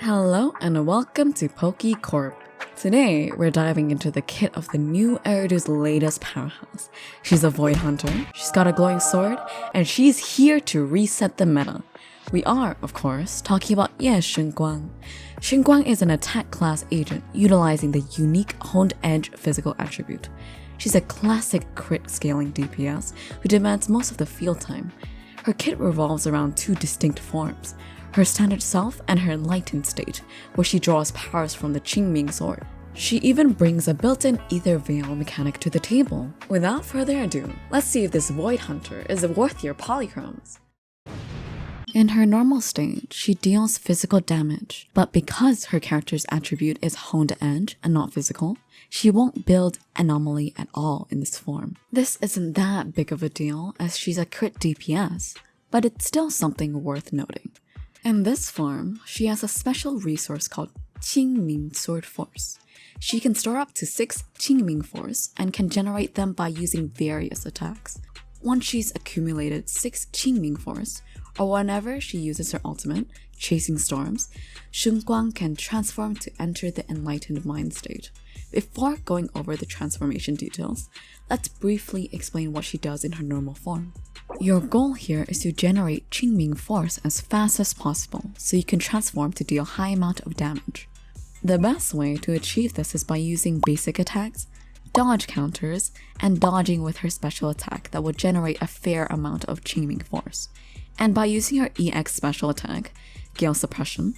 Hello and welcome to PokkeCorp. Today, we're diving into the kit of the new Eridu's latest powerhouse. She's a Void Hunter, she's got a glowing sword, and she's here to reset the meta. We are, of course, talking about Shunguang. Shunguang is an attack class agent utilizing the unique Honed Edge physical attribute. She's a classic crit scaling DPS who demands most of the field time. Her kit revolves around two distinct forms, her standard self and her enlightened state, where she draws powers from the Qingming sword. She even brings a built-in ether veil mechanic to the table. Without further ado, let's see if this Void Hunter is worth your polychromes. In her normal state, she deals physical damage, but because her character's attribute is Honed Edge and not physical, she won't build Anomaly at all in this form. This isn't that big of a deal as she's a crit DPS, but it's still something worth noting. In this form, she has a special resource called Qingming Sword Force. She can store up to 6 Qingming Force and can generate them by using various attacks. Once she's accumulated 6 Qingming Force, or whenever she uses her ultimate, Chasing Storms, Shunguang can transform to enter the Enlightened Mind state. Before going over the transformation details, let's briefly explain what she does in her normal form. Your goal here is to generate Qingming Force as fast as possible so you can transform to deal high amount of damage. The best way to achieve this is by using basic attacks, dodge counters, and dodging with her special attack that will generate a fair amount of Qingming Force, and by using her EX special attack, Gale Suppression,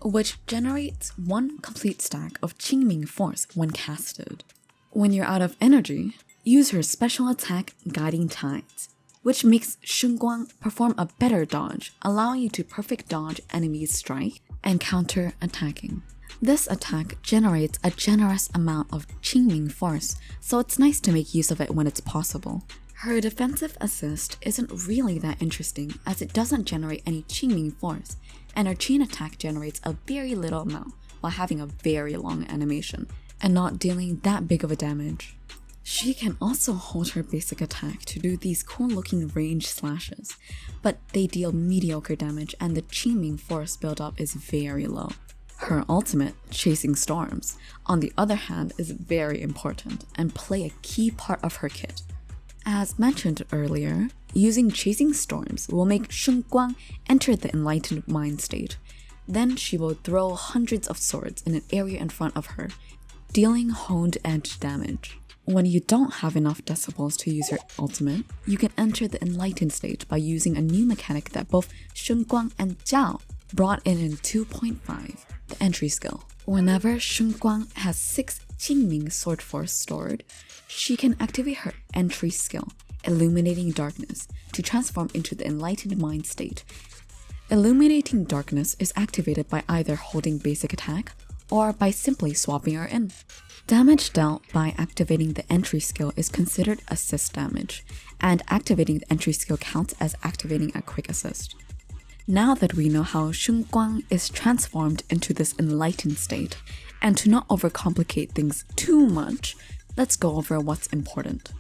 which generates 1 complete stack of Qingming Force when casted. When you're out of energy, use her special attack Guiding Tides, which makes Shunguang perform a better dodge, allowing you to perfect dodge enemies' strike and counter attacking. This attack generates a generous amount of Qingming Force, so it's nice to make use of it when it's possible. Her defensive assist isn't really that interesting as it doesn't generate any Qingming Force, and her chain attack generates a very little amount while having a very long animation and not dealing that big of a damage. She can also hold her basic attack to do these cool looking range slashes, but they deal mediocre damage and the Qingming Force buildup is very low. Her ultimate, Chasing Storms, on the other hand, is very important and play a key part of her kit. As mentioned earlier, using Chasing Storms will make Shunguang enter the Enlightened Mind state. Then she will throw hundreds of swords in an area in front of her, dealing Honed Edge damage. When you don't have enough decibels to use your ultimate, you can enter the Enlightened state by using a new mechanic that both Shunguang and Zhao brought in 2.5, the entry skill. Whenever Shunguang has 6 Qingming Sword Force stored, she can activate her entry skill, Illuminating Darkness, to transform into the Enlightened Mind state. Illuminating Darkness is activated by either holding basic attack or by simply swapping her in. Damage dealt by activating the entry skill is considered assist damage, and activating the entry skill counts as activating a quick assist. Now that we know how Shunguang is transformed into this enlightened state, and to not overcomplicate things too much, let's go over what's important.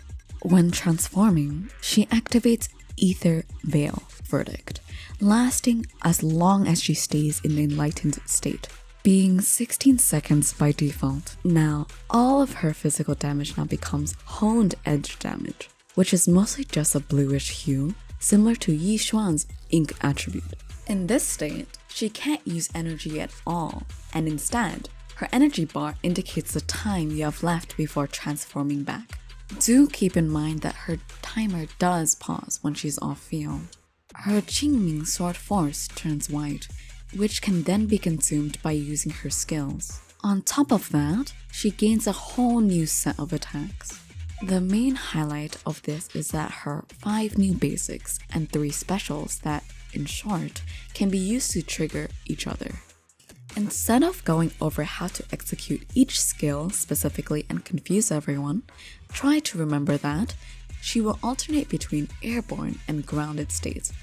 When transforming, she activates Ether Veil Verdict, lasting as long as she stays in the enlightened state, being 16 seconds by default. Now, all of her physical damage now becomes Honed Edge damage, which is mostly just a bluish hue, similar to Yi Xuan's ink attribute. In this state, she can't use energy at all, and instead, her energy bar indicates the time you have left before transforming back. Do keep in mind that her timer does pause when she's off field. Her Qingming Sword Force turns white, which can then be consumed by using her skills. On top of that, she gains a whole new set of attacks. The main highlight of this is that her 5 new basics and 3 specials that, in short, can be used to trigger each other. Instead of going over how to execute each skill specifically and confuse everyone, try to remember that she will alternate between airborne and grounded states,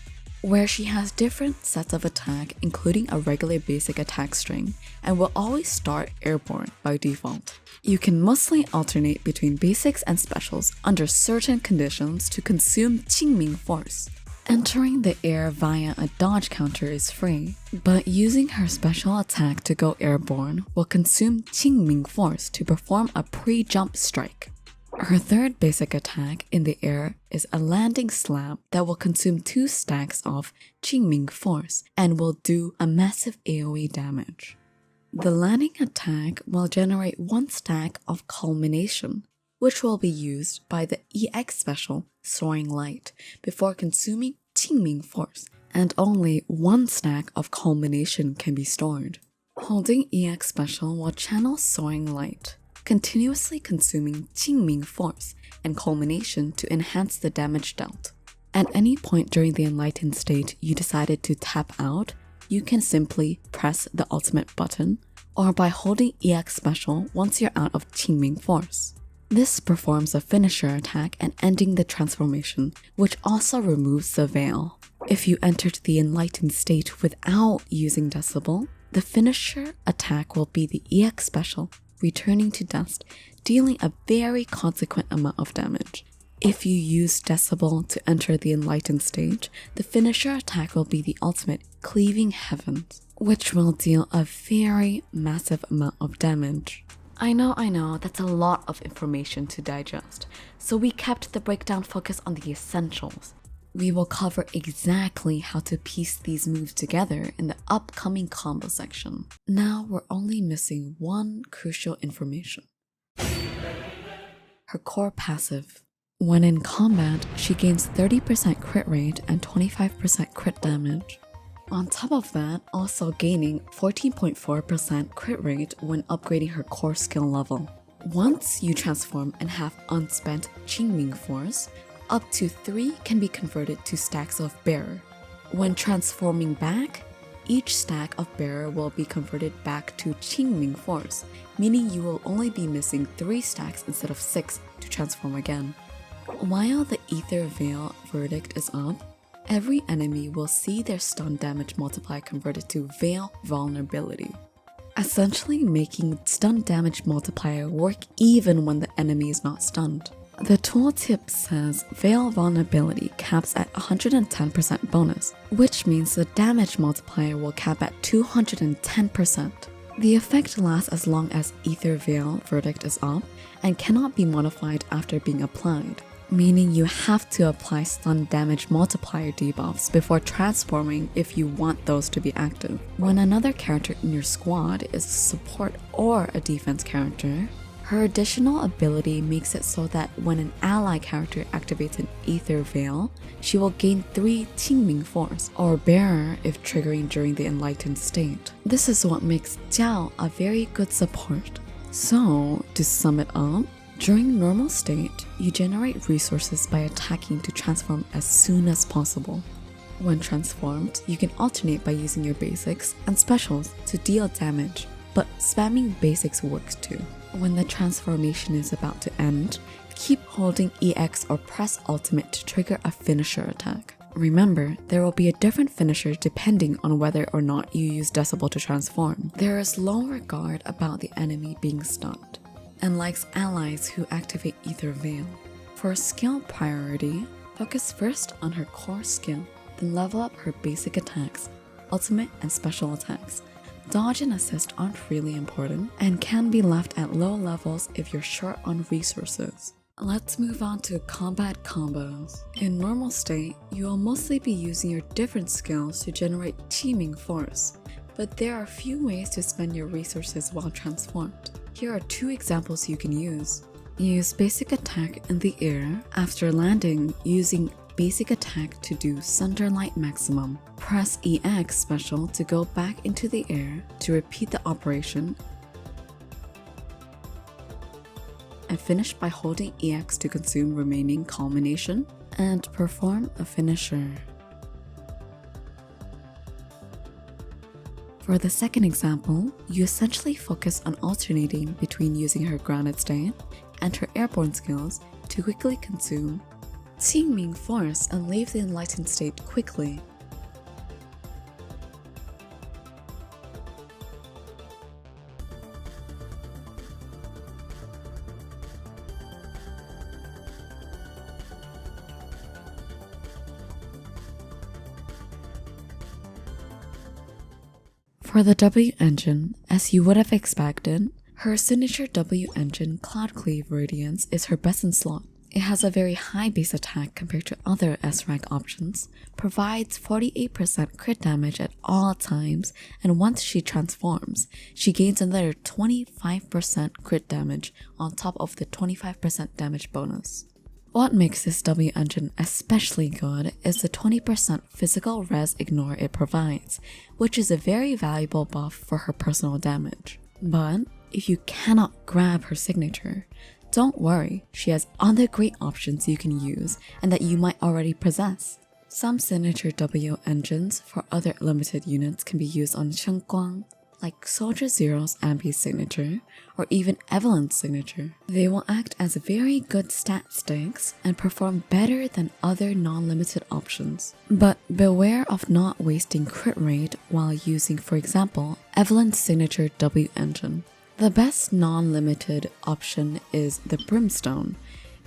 where she has different sets of attack including a regular basic attack string, and will always start airborne by default. You can mostly alternate between basics and specials under certain conditions to consume Qingming Force. Entering the air via a dodge counter is free, but using her special attack to go airborne will consume Qingming Force to perform a pre-jump strike. Her third basic attack in the air is a landing slam that will consume 2 stacks of Qingming Force and will do a massive AoE damage. The landing attack will generate 1 stack of Culmination, which will be used by the EX special Soaring Light before consuming Qingming Force, and only 1 stack of Culmination can be stored. Holding EX special will channel Soaring Light, continuously consuming Qingming Force and Culmination to enhance the damage dealt. At any point during the enlightened state you decided to tap out, you can simply press the ultimate button, or by holding EX special once you're out of Qingming Force. This performs a finisher attack and ending the transformation, which also removes the veil. If you entered the enlightened state without using Decibel, the finisher attack will be the EX special, returning to dust, dealing a very consequent amount of damage. If you use Decibel to enter the enlightened stage, the finisher attack will be the ultimate Cleaving Heavens, which will deal a very massive amount of damage. I know, that's a lot of information to digest, so we kept the breakdown focused on the essentials. We will cover exactly how to piece these moves together in the upcoming combo section. Now we're only missing one crucial information. Her core passive. When in combat, she gains 30% crit rate and 25% crit damage. On top of that, also gaining 14.4% crit rate when upgrading her core skill level. Once you transform and have unspent Qingming Force, up to 3 can be converted to stacks of Bearer. When transforming back, each stack of Bearer will be converted back to Qingming Force, meaning you will only be missing 3 stacks instead of 6 to transform again. While the Ether Veil verdict is up, every enemy will see their stun damage multiplier converted to Veil Vulnerability, essentially making stun damage multiplier work even when the enemy is not stunned. The tooltip says Veil Vulnerability caps at 110% bonus, which means the damage multiplier will cap at 210%. The effect lasts as long as Ether Veil verdict is up and cannot be modified after being applied, meaning you have to apply stun damage multiplier debuffs before transforming if you want those to be active. When another character in your squad is a support or a defense character, her additional ability makes it so that when an ally character activates an Ether Veil, she will gain 3 Qingming Force, or Bearer if triggering during the enlightened state. This is what makes Jiao a very good support. So, to sum it up, during normal state, you generate resources by attacking to transform as soon as possible. When transformed, you can alternate by using your basics and specials to deal damage, but spamming basics works too. When the transformation is about to end, keep holding EX or press ultimate to trigger a finisher attack. Remember, there will be a different finisher depending on whether or not you use Decibel to transform. There is low regard about the enemy being stunned, and likes allies who activate Ether Veil. For skill priority, focus first on her core skill, then level up her basic attacks, ultimate and special attacks. Dodge and assist aren't really important and can be left at low levels if you're short on resources. Let's move on to combat combos. In normal state, you will mostly be using your different skills to generate Qingming Force, but there are a few ways to spend your resources while transformed. Here are 2 examples you can use. Use basic attack in the air after landing using basic attack to do Sunderlight Maximum. Press EX special to go back into the air to repeat the operation, and finish by holding EX to consume remaining culmination and perform a finisher. For the second example, you essentially focus on alternating between using her grounded state and her airborne skills to quickly consume Qingming Force and leave the enlightened state quickly. For the W engine, as you would have expected, her signature W engine Cloud Cleave Radiance is her best in slot. It has a very high base attack compared to other S-rank options, provides 48% crit damage at all times, and once she transforms, she gains another 25% crit damage on top of the 25% damage bonus. What makes this W engine especially good is the 20% physical res ignore it provides, which is a very valuable buff for her personal damage. But if you cannot grab her signature, don't worry, she has other great options you can use and that you might already possess. Some signature W engines for other limited units can be used on Shunguang, like Soldier Zero's Ambi's signature, or even Evelyn's signature. They will act as very good stat sticks and perform better than other non-limited options. But beware of not wasting crit rate while using, for example, Evelyn's signature W engine. The best non-limited option is the Brimstone.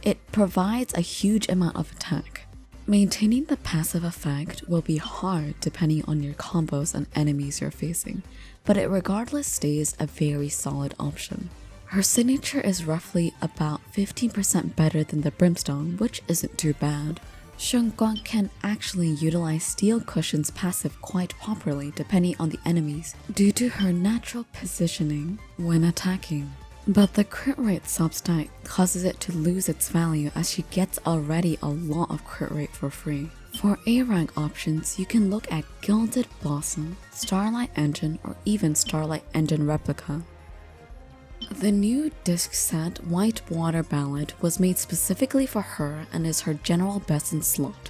It provides a huge amount of attack. Maintaining the passive effect will be hard depending on your combos and enemies you're facing, but it regardless stays a very solid option. Her signature is roughly about 15% better than the Brimstone, which isn't too bad. Shunguang can actually utilize Steel Cushion's passive quite properly depending on the enemies due to her natural positioning when attacking. But the crit rate substat causes it to lose its value as she gets already a lot of crit rate for free. For A rank options, you can look at Gilded Blossom, Starlight Engine, or even Starlight Engine Replica. The new disc set White Water Ballad was made specifically for her and is her general best in slot,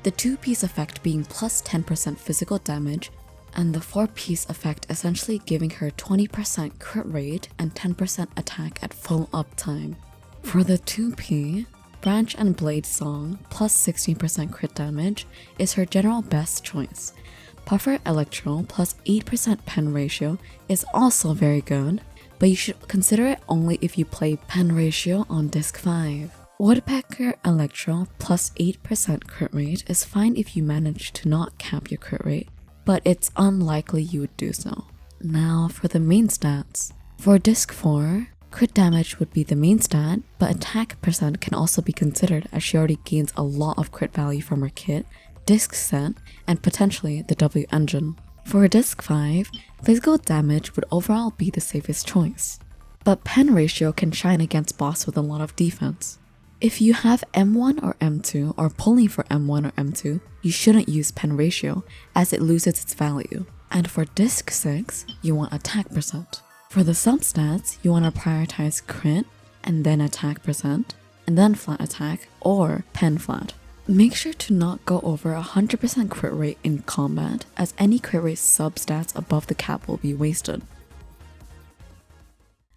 the 2-piece effect being plus 10% physical damage, and the 4-piece effect essentially giving her 20% crit rate and 10% attack at full uptime. For the 2P, Branch and Blade Song plus 16% crit damage is her general best choice. Puffer Electro plus 8% pen ratio is also very good, but you should consider it only if you play pen ratio on disc 5. Woodpecker Electro plus 8% crit rate is fine if you manage to not cap your crit rate, but it's unlikely you would do so. Now for the main stats. For disc 4, crit damage would be the main stat, but attack percent can also be considered as she already gains a lot of crit value from her kit, disc set, and potentially the W engine. For disc 5, physical damage would overall be the safest choice, but pen ratio can shine against boss with a lot of defense. If you have M1 or M2 or pulling for M1 or M2, you shouldn't use pen ratio as it loses its value. And for disc 6, you want attack percent. For the substats, you want to prioritize crit and then attack percent, and then flat attack or pen flat. Make sure to not go over 100% crit rate in combat, as any crit rate substats above the cap will be wasted.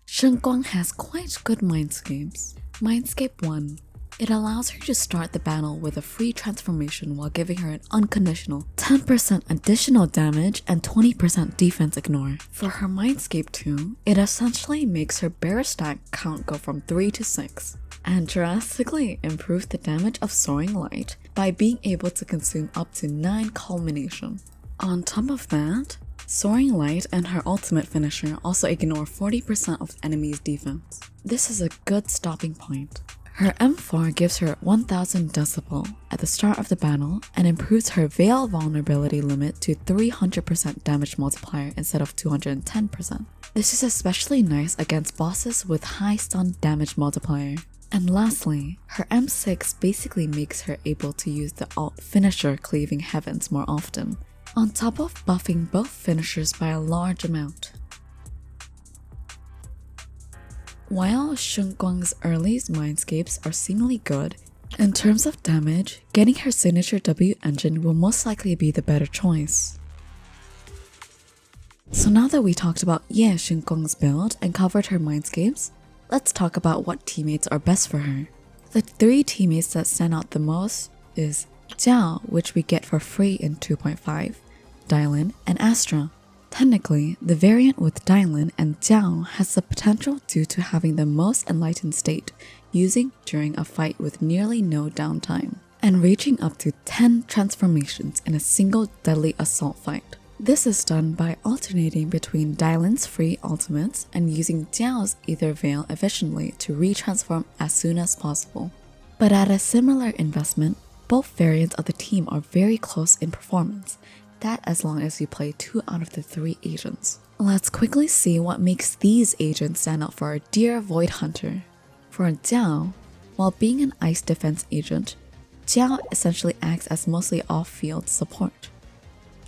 Shunguang has quite good Mindscapes. Mindscape 1. It allows her to start the battle with a free transformation while giving her an unconditional 10% additional damage and 20% defense ignore. For her Mindscape 2, it essentially makes her bear stack count go from 3 to 6. And drastically improve the damage of Soaring Light by being able to consume up to 9 culmination. On top of that, Soaring Light and her ultimate finisher also ignore 40% of the enemy's defense. This is a good stopping point. Her M4 gives her 1000 decibel at the start of the battle and improves her Veil vulnerability limit to 300% damage multiplier instead of 210%. This is especially nice against bosses with high stun damage multiplier. And lastly, her M6 basically makes her able to use the alt finisher Cleaving Heavens more often, on top of buffing both finishers by a large amount. While Shunguang's early Mindscapes are seemingly good, in terms of damage, getting her signature W engine will most likely be the better choice. So now that we talked about Shunguang's build and covered her Mindscapes, let's talk about what teammates are best for her. The 3 teammates that stand out the most is Jiao, which we get for free in 2.5, Dylan, and Astra. Technically, the variant with Dylan and Jiao has the potential due to having the most enlightened state, using during a fight with nearly no downtime, and reaching up to 10 transformations in a single deadly assault fight. This is done by alternating between Dylan's free ultimates and using Jiao's Ether Veil efficiently to retransform as soon as possible. But at a similar investment, both variants of the team are very close in performance, that as long as you play 2 out of the 3 agents. Let's quickly see what makes these agents stand out for our dear Void Hunter. For Jiao, while being an ice defense agent, Jiao essentially acts as mostly off-field support.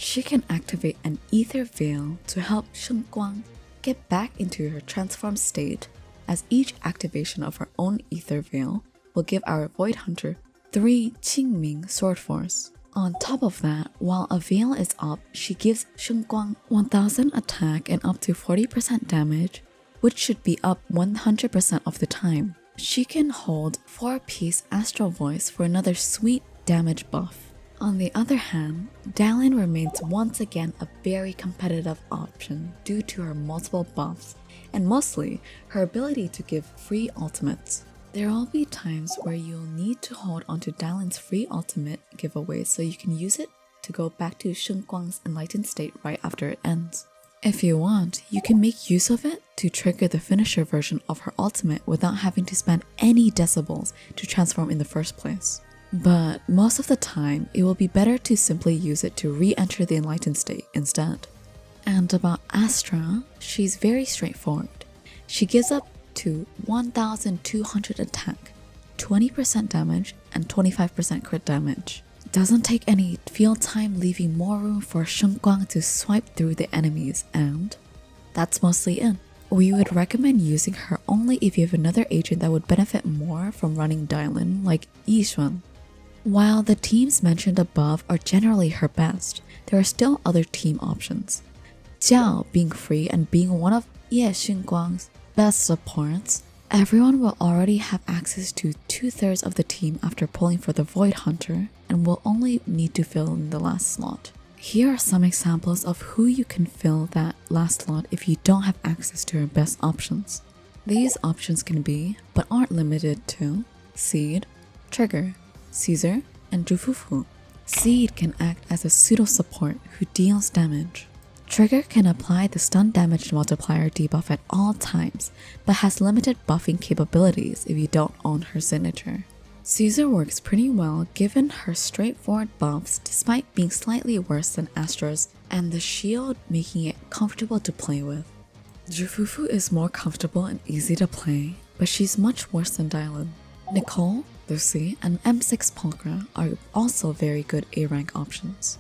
She can activate an Ether Veil to help Shunguang get back into her transformed state, as each activation of her own Ether Veil will give our Void Hunter 3 Qingming Sword Force. On top of that, while a veil is up, she gives Shunguang 1000 attack and up to 40% damage, which should be up 100% of the time. She can hold 4-piece Astral Voice for another sweet damage buff. On the other hand, Dalin remains once again a very competitive option due to her multiple buffs, and mostly her ability to give free ultimates. There will be times where you'll need to hold onto Dalin's free ultimate giveaway so you can use it to go back to Shunguang's enlightened state right after it ends. If you want, you can make use of it to trigger the finisher version of her ultimate without having to spend any decibels to transform in the first place. But most of the time, it will be better to simply use it to re-enter the enlightened state instead. And about Astra, she's very straightforward. She gives up to 1200 attack, 20% damage, and 25% crit damage. Doesn't take any field time, leaving more room for Shunguang to swipe through the enemies, and that's mostly it. We would recommend using her only if you have another agent that would benefit more from running Dylan, like Yixuan. While the teams mentioned above are generally her best, there are still other team options. Jiao being free and being one of Ye Xunguang's best supports, everyone will already have access to 2/3 of the team after pulling for the Void Hunter and will only need to fill in the last slot. Here are some examples of who you can fill that last slot if you don't have access to her best options. These options can be, but aren't limited to, Seed, Trigger, Caesar, and Zhufufu. Seed can act as a pseudo-support who deals damage. Trigger can apply the stun damage multiplier debuff at all times, but has limited buffing capabilities if you don't own her signature. Caesar works pretty well given her straightforward buffs despite being slightly worse than Astra's and the shield making it comfortable to play with. Zhufufu is more comfortable and easy to play, but she's much worse than Dylan. Nicole, Lucy, and M6 Polka are also very good A-rank options.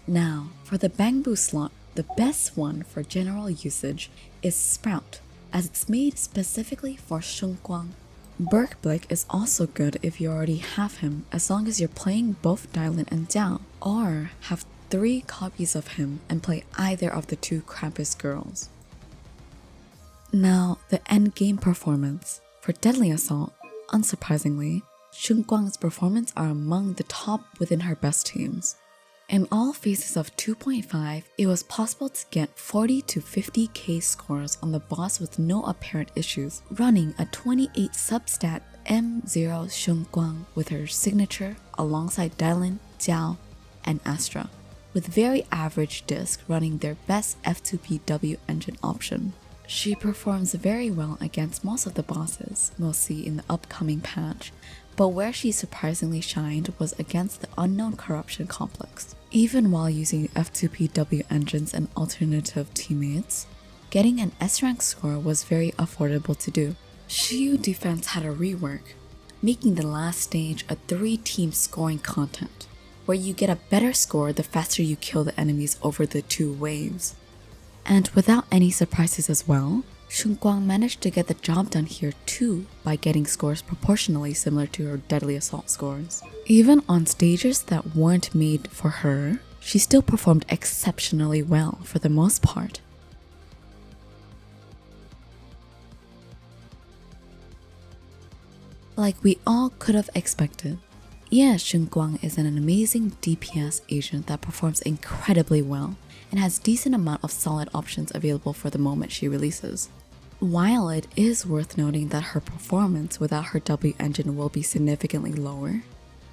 Now, for the Bangbu slot, the best one for general usage is Sprout, as it's made specifically for Shunguang. Berkblick is also good if you already have him, as long as you're playing both Dylan and Jiao, or have 3 copies of him and play either of the 2 Krampus girls. Now, the Endgame Performance. For Deadly Assault, unsurprisingly, Shunguang's performance are among the top within her best teams. In all phases of 2.5, it was possible to get 40 to 50k scores on the boss with no apparent issues, running a 28 substat M0 Shunguang with her signature alongside Dylan, Jiao, and Astra, with very average disc running their best F2P W engine option. She performs very well against most of the bosses we'll see in the upcoming patch, but where she surprisingly shined was against the Unknown Corruption Complex. Even while using F2PW engines and alternative teammates, getting an S-rank score was very affordable to do. Shiyu defense had a rework, making the last stage a 3-team scoring content, where you get a better score the faster you kill the enemies over the 2 waves. And without any surprises as well, Shunguang managed to get the job done here too by getting scores proportionally similar to her Deadly Assault scores. Even on stages that weren't made for her, she still performed exceptionally well for the most part. Like we all could have expected, yeah, Shunguang is an amazing DPS agent that performs incredibly well and has decent amount of solid options available for the moment she releases. While it is worth noting that her performance without her W engine will be significantly lower,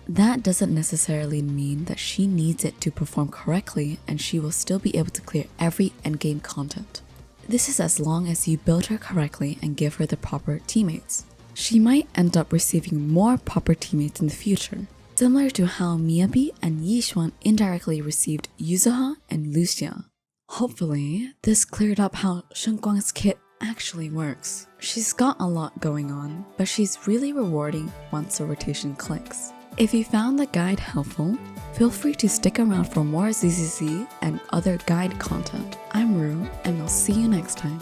that doesn't necessarily mean that she needs it to perform correctly and she will still be able to clear every endgame content. This is as long as you build her correctly and give her the proper teammates. She might end up receiving more proper teammates in the future, similar to how Miyabi and Yixuan indirectly received Yuzuha and Lucia. Hopefully, this cleared up how Shunguang's kit actually works. She's got a lot going on, but she's really rewarding once the rotation clicks. If you found the guide helpful, feel free to stick around for more ZZZ and other guide content. I'm Ru, and I'll see you next time.